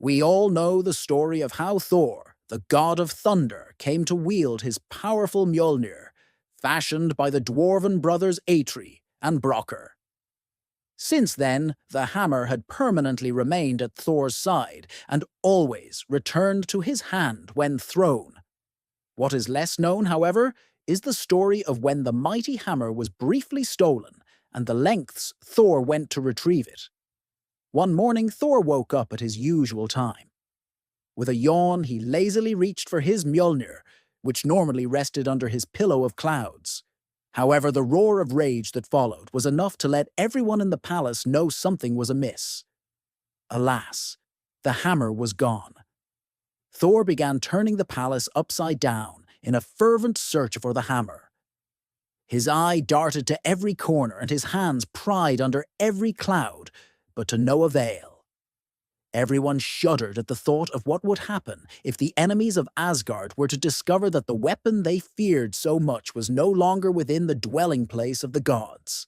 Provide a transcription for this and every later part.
We all know the story of how Thor, the god of thunder, came to wield his powerful Mjolnir, fashioned by the dwarven brothers Atri and Brokkr. Since then, the hammer had permanently remained at Thor's side and always returned to his hand when thrown. What is less known, however, is the story of when the mighty hammer was briefly stolen and the lengths Thor went to retrieve it. One morning, Thor woke up at his usual time. With a yawn, he lazily reached for his Mjolnir, which normally rested under his pillow of clouds. However, the roar of rage that followed was enough to let everyone in the palace know something was amiss. Alas, the hammer was gone. Thor began turning the palace upside down in a fervent search for the hammer. His eye darted to every corner and his hands pried under every cloud, but to no avail. Everyone shuddered at the thought of what would happen if the enemies of Asgard were to discover that the weapon they feared so much was no longer within the dwelling place of the gods.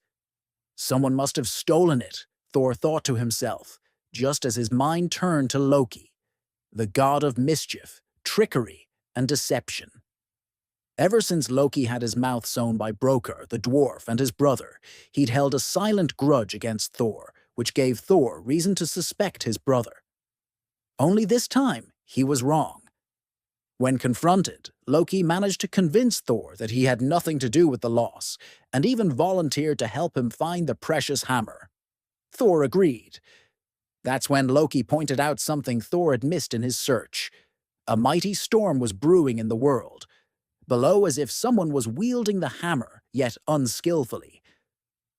Someone must have stolen it, Thor thought to himself, just as his mind turned to Loki, the god of mischief, trickery, and deception. Ever since Loki had his mouth sewn by Brokkr, the dwarf, and his brother, he'd held a silent grudge against Thor, which gave Thor reason to suspect his brother. Only this time, he was wrong. When confronted, Loki managed to convince Thor that he had nothing to do with the loss, and even volunteered to help him find the precious hammer. Thor agreed. That's when Loki pointed out something Thor had missed in his search. A mighty storm was brewing in the world. Below, as if someone was wielding the hammer, yet unskillfully.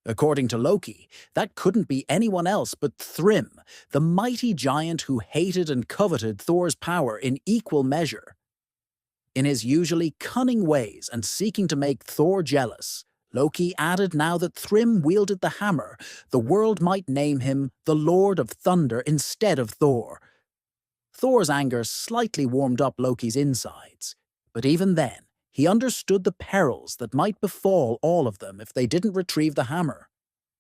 According to Loki, that couldn't be anyone else but Thrym, the mighty giant who hated and coveted Thor's power in equal measure. In his usually cunning ways and seeking to make Thor jealous, Loki added now that Thrym wielded the hammer, the world might name him the Lord of Thunder instead of Thor. Thor's anger slightly warmed up Loki's insides, but even then, he understood the perils that might befall all of them if they didn't retrieve the hammer.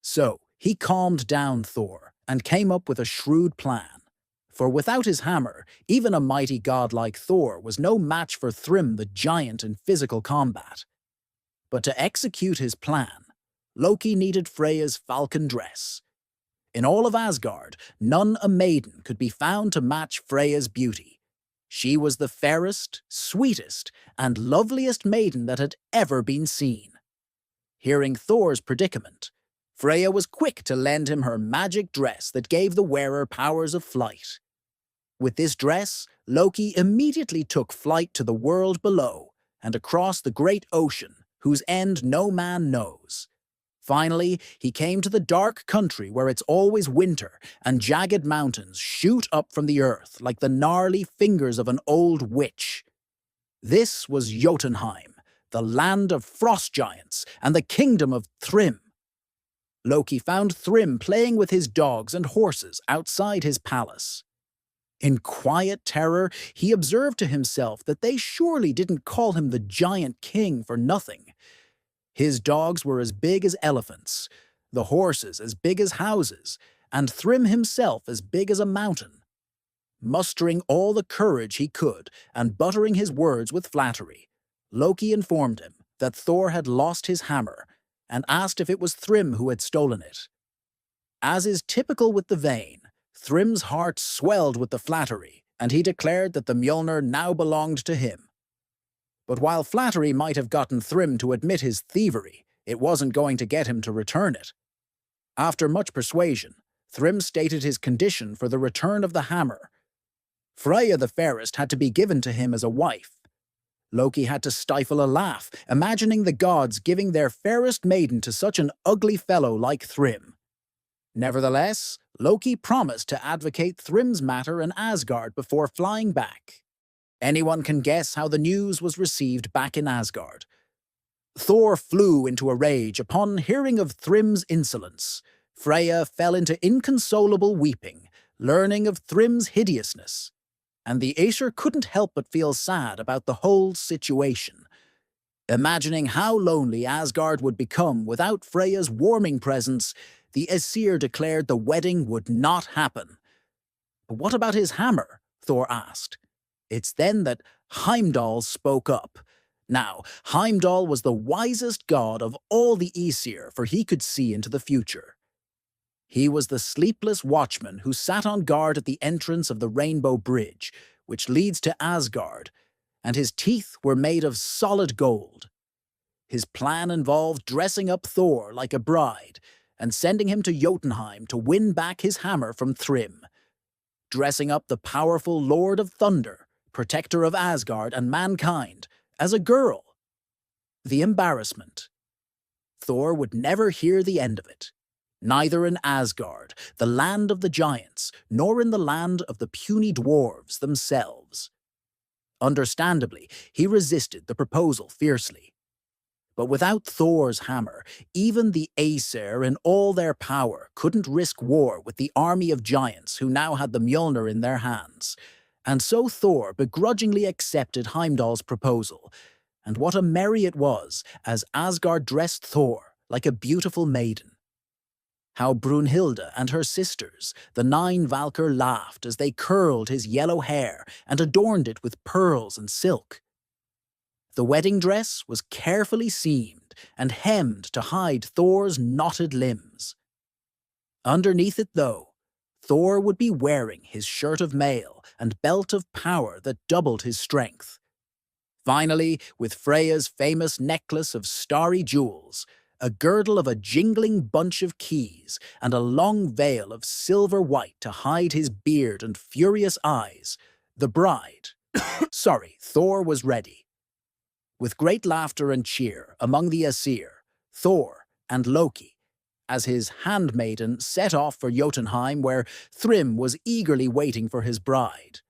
So, he calmed down Thor and came up with a shrewd plan. For without his hammer, even a mighty god like Thor was no match for Thrym the giant in physical combat. But to execute his plan, Loki needed Freya's falcon dress. In all of Asgard, none a maiden could be found to match Freya's beauty. She was the fairest, sweetest, and loveliest maiden that had ever been seen. Hearing Thor's predicament, Freya was quick to lend him her magic dress that gave the wearer powers of flight. With this dress, Loki immediately took flight to the world below and across the great ocean, whose end no man knows. Finally, he came to the dark country where it's always winter and jagged mountains shoot up from the earth like the gnarly fingers of an old witch. This was Jotunheim, the land of frost giants and the kingdom of Thrym. Loki found Thrym playing with his dogs and horses outside his palace. In quiet terror, he observed to himself that they surely didn't call him the giant king for nothing. His dogs were as big as elephants, the horses as big as houses, and Thrym himself as big as a mountain. Mustering all the courage he could and buttering his words with flattery, Loki informed him that Thor had lost his hammer and asked if it was Thrym who had stolen it. As is typical with the vain, Thrym's heart swelled with the flattery, and he declared that the Mjolnir now belonged to him. But while flattery might have gotten Thrym to admit his thievery, it wasn't going to get him to return it. After much persuasion, Thrym stated his condition for the return of the hammer. Freya the fairest had to be given to him as a wife. Loki had to stifle a laugh, imagining the gods giving their fairest maiden to such an ugly fellow like Thrym. Nevertheless, Loki promised to advocate Thrym's matter in Asgard before flying back. Anyone can guess how the news was received back in Asgard. Thor flew into a rage upon hearing of Thrym's insolence. Freya fell into inconsolable weeping, learning of Thrym's hideousness. And the Aesir couldn't help but feel sad about the whole situation. Imagining how lonely Asgard would become without Freya's warming presence, the Aesir declared the wedding would not happen. But what about his hammer? Thor asked. It's then that Heimdall spoke up. Now, Heimdall was the wisest god of all the Aesir, for he could see into the future. He was the sleepless watchman who sat on guard at the entrance of the Rainbow Bridge, which leads to Asgard, and his teeth were made of solid gold. His plan involved dressing up Thor like a bride and sending him to Jotunheim to win back his hammer from Thrym. Dressing up the powerful Lord of Thunder, protector of Asgard and mankind, as a girl. The embarrassment. Thor would never hear the end of it. Neither in Asgard, the land of the giants, nor in the land of the puny dwarves themselves. Understandably, he resisted the proposal fiercely. But without Thor's hammer, even the Aesir in all their power couldn't risk war with the army of giants who now had the Mjolnir in their hands. And so Thor begrudgingly accepted Heimdall's proposal. And what a merry it was as Asgard dressed Thor like a beautiful maiden. How Brunhilde and her sisters, the 9 Valkyr, laughed as they curled his yellow hair and adorned it with pearls and silk. The wedding dress was carefully seamed and hemmed to hide Thor's knotted limbs. Underneath it, though, Thor would be wearing his shirt of mail and belt of power that doubled his strength. Finally, with Freya's famous necklace of starry jewels, a girdle of a jingling bunch of keys, and a long veil of silver white to hide his beard and furious eyes, the bride, Thor was ready. With great laughter and cheer among the Aesir, Thor and Loki, as his handmaiden set off for Jotunheim, where Thrym was eagerly waiting for his bride.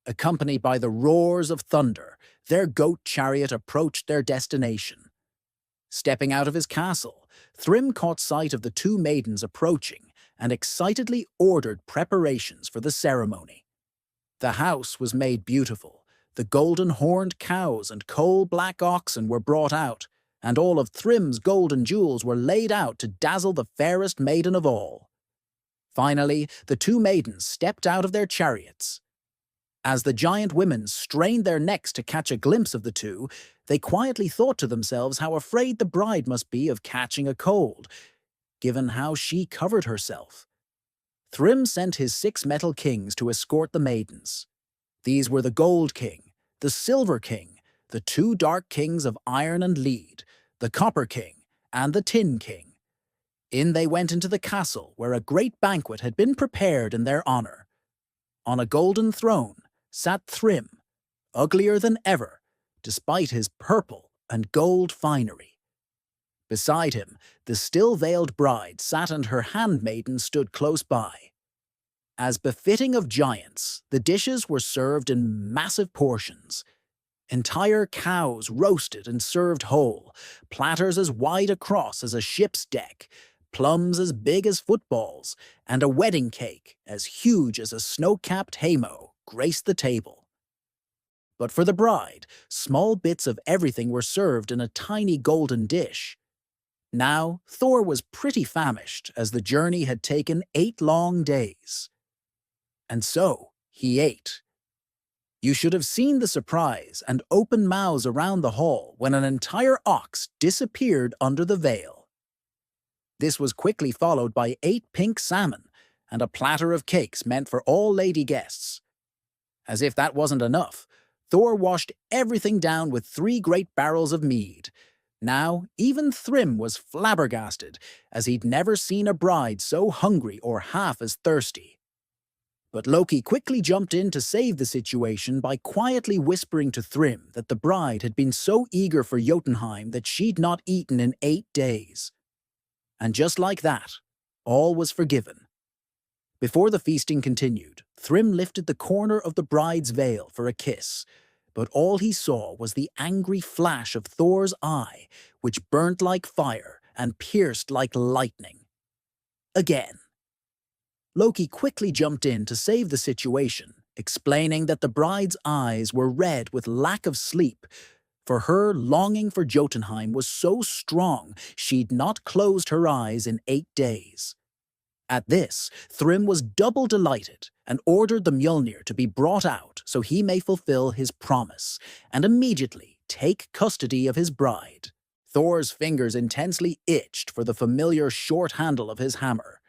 Accompanied by the roars of thunder, their goat chariot approached their destination. Stepping out of his castle, Thrym caught sight of the 2 maidens approaching and excitedly ordered preparations for the ceremony. The house was made beautiful. The golden-horned cows and coal-black oxen were brought out, and all of Thrym's golden jewels were laid out to dazzle the fairest maiden of all. Finally, the 2 maidens stepped out of their chariots. As the giant women strained their necks to catch a glimpse of the 2, they quietly thought to themselves how afraid the bride must be of catching a cold, given how she covered herself. Thrym sent his 6 metal kings to escort the maidens. These were the Gold King, the Silver King, the 2 Dark Kings of Iron and Lead, the Copper King, and the Tin King. In they went into the castle, where a great banquet had been prepared in their honor. On a golden throne sat Thrym, uglier than ever, despite his purple and gold finery. Beside him, the still-veiled bride sat and her handmaiden stood close by. As befitting of giants, the dishes were served in massive portions. Entire cows roasted and served whole, platters as wide across as a ship's deck, plums as big as footballs, and a wedding cake as huge as a snow-capped haymow graced the table. But for the bride, small bits of everything were served in a tiny golden dish. Now, Thor was pretty famished, as the journey had taken 8 long days. And so, he ate. You should have seen the surprise and open mouths around the hall when an entire ox disappeared under the veil. This was quickly followed by 8 pink salmon and a platter of cakes meant for all lady guests. As if that wasn't enough, Thor washed everything down with 3 great barrels of mead. Now, even Thrym was flabbergasted, as he'd never seen a bride so hungry or half as thirsty. But Loki quickly jumped in to save the situation by quietly whispering to Thrym that the bride had been so eager for Jotunheim that she'd not eaten in 8 days. And just like that, all was forgiven. Before the feasting continued, Thrym lifted the corner of the bride's veil for a kiss, but all he saw was the angry flash of Thor's eye, which burnt like fire and pierced like lightning. Again. Loki quickly jumped in to save the situation, explaining that the bride's eyes were red with lack of sleep, for her longing for Jotunheim was so strong she'd not closed her eyes in 8 days. At this, Thrym was double delighted and ordered the Mjolnir to be brought out so he may fulfill his promise and immediately take custody of his bride. Thor's fingers intensely itched for the familiar short handle of his hammer.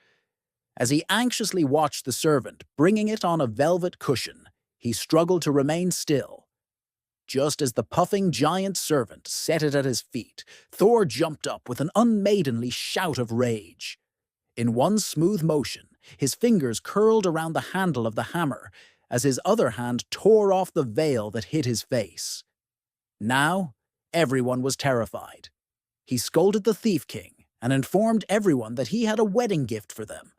As he anxiously watched the servant bringing it on a velvet cushion, he struggled to remain still. Just as the puffing giant servant set it at his feet, Thor jumped up with an unmaidenly shout of rage. In one smooth motion, his fingers curled around the handle of the hammer as his other hand tore off the veil that hid his face. Now, everyone was terrified. He scolded the Thief King and informed everyone that he had a wedding gift for them.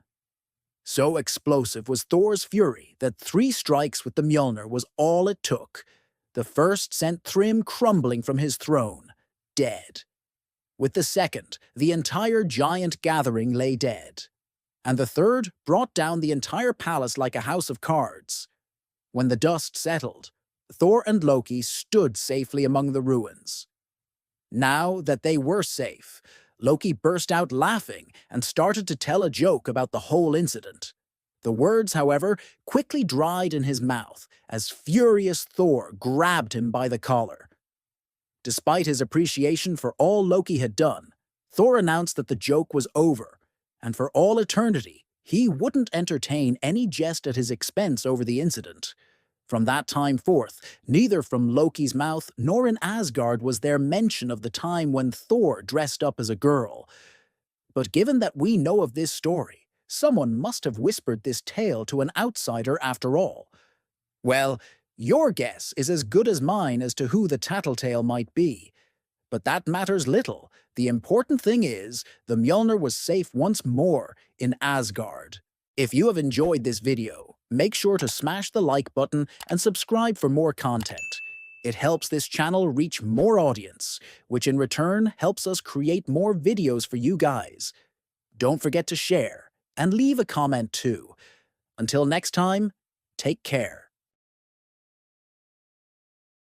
So explosive was Thor's fury that 3 strikes with the Mjolnir was all it took. The first sent Thrym crumbling from his throne, dead. With the second, the entire giant gathering lay dead. And the third brought down the entire palace like a house of cards. When the dust settled, Thor and Loki stood safely among the ruins. Now that they were safe, Loki burst out laughing and started to tell a joke about the whole incident. The words, however, quickly dried in his mouth as furious Thor grabbed him by the collar. Despite his appreciation for all Loki had done, Thor announced that the joke was over, and for all eternity, he wouldn't entertain any jest at his expense over the incident. From that time forth, neither from Loki's mouth nor in Asgard was there mention of the time when Thor dressed up as a girl. But given that we know of this story, someone must have whispered this tale to an outsider after all. Well, your guess is as good as mine as to who the tattletale might be. But that matters little. The important thing is, the Mjolnir was safe once more in Asgard. If you have enjoyed this video, make sure to smash the like button and subscribe for more content. It helps this channel reach more audience, which in return helps us create more videos for you guys. Don't forget to share and leave a comment too. Until next time, take care.